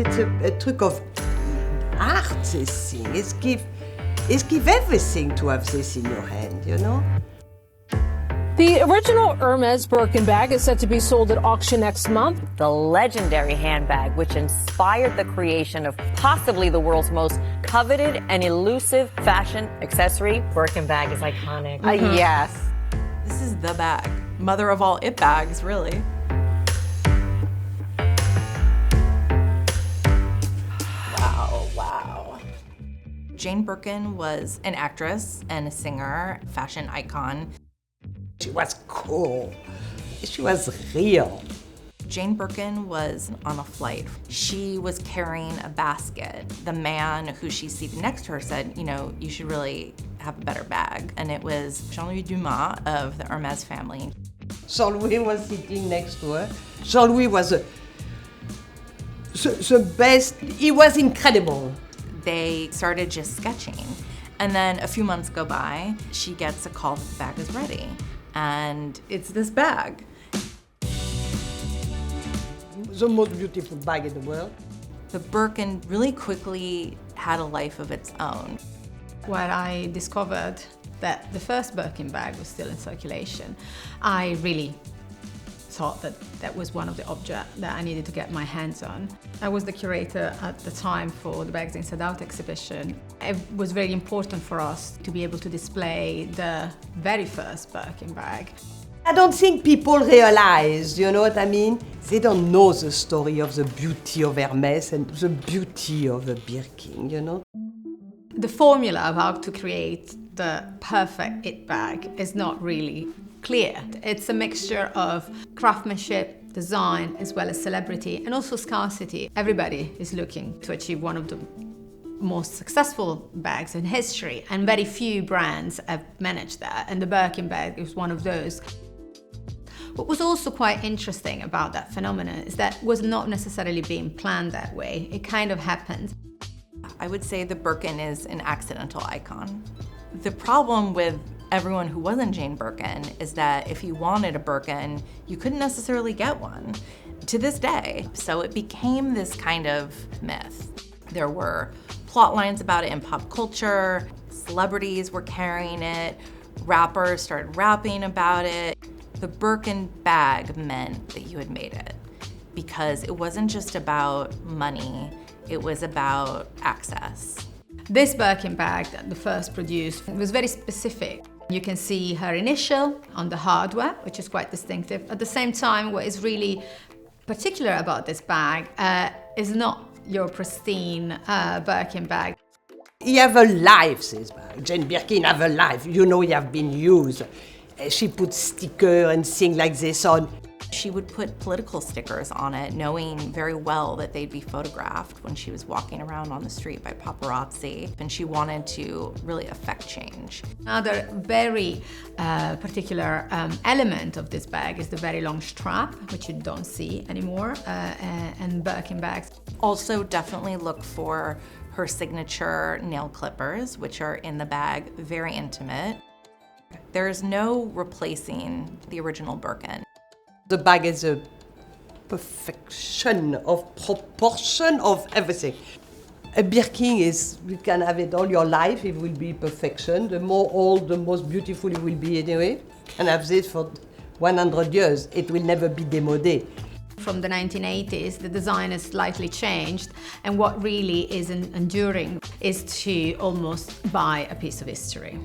it's a truc of art, this thing. It's give everything to have this in your hand, you know? The original Hermès Birkin bag is set to be sold at auction next month. The legendary handbag, which inspired the creation of possibly the world's most coveted and elusive fashion accessory. Birkin bag is iconic. Yes. This is the bag. Mother of all it bags, really. Wow. Jane Birkin was an actress and a singer, fashion icon. She was cool. She was real. Jane Birkin was on a flight. She was carrying a basket. The man who she's seated next to her said, you know, you should really have a better bag. And it was Jean-Louis Dumas of the Hermès family. Jean-Louis was sitting next to her. Jean-Louis was the best. He was incredible. They started just sketching. And then a few months go by, she gets a call that the bag is ready. And it's this bag. The most beautiful bag in the world. The Birkin really quickly had a life of its own. When I discovered that the first Birkin bag was still in circulation, I really thought that that was one of the objects that I needed to get my hands on. I was the curator at the time for the Bags Inside Out exhibition. It was very important for us to be able to display the very first Birkin bag. I don't think people realize, you know what I mean? They don't know the story of the beauty of Hermès and the beauty of the Birkin, you know? The formula of how to create the perfect it bag is not really clear. It's a mixture of craftsmanship, design, as well as celebrity, and also scarcity. Everybody is looking to achieve one of the most successful bags in history, and very few brands have managed that, and the Birkin bag is one of those. What was also quite interesting about that phenomenon is that it was not necessarily being planned that way. It kind of happened. I would say the Birkin is an accidental icon. The problem with everyone who wasn't Jane Birkin is that if you wanted a Birkin, you couldn't necessarily get one to this day. So it became this kind of myth. There were plot lines about it in pop culture, celebrities were carrying it, rappers started rapping about it. The Birkin bag meant that you had made it because it wasn't just about money, it was about access. This Birkin bag that the first produced was very specific. You can see her initial on the hardware, which is quite distinctive. At the same time, what is really particular about this bag is not your pristine Birkin bag. He have a life, this bag. Jane Birkin have a life. You know, he have been used. She put sticker and things like this on. She would put political stickers on it, knowing very well that they'd be photographed when she was walking around on the street by paparazzi, and she wanted to really affect change. Another very particular element of this bag is the very long strap, which you don't see anymore, and Birkin bags. Also, definitely look for her signature nail clippers, which are in the bag, very intimate. There's no replacing the original Birkin. The bag is a perfection of proportion of everything. A Birkin is, you can have it all your life, it will be perfection. The more old, the most beautiful it will be anyway. And have this for 100 years, it will never be démodé. From the 1980s, the design has slightly changed, and what really is enduring is to almost buy a piece of history.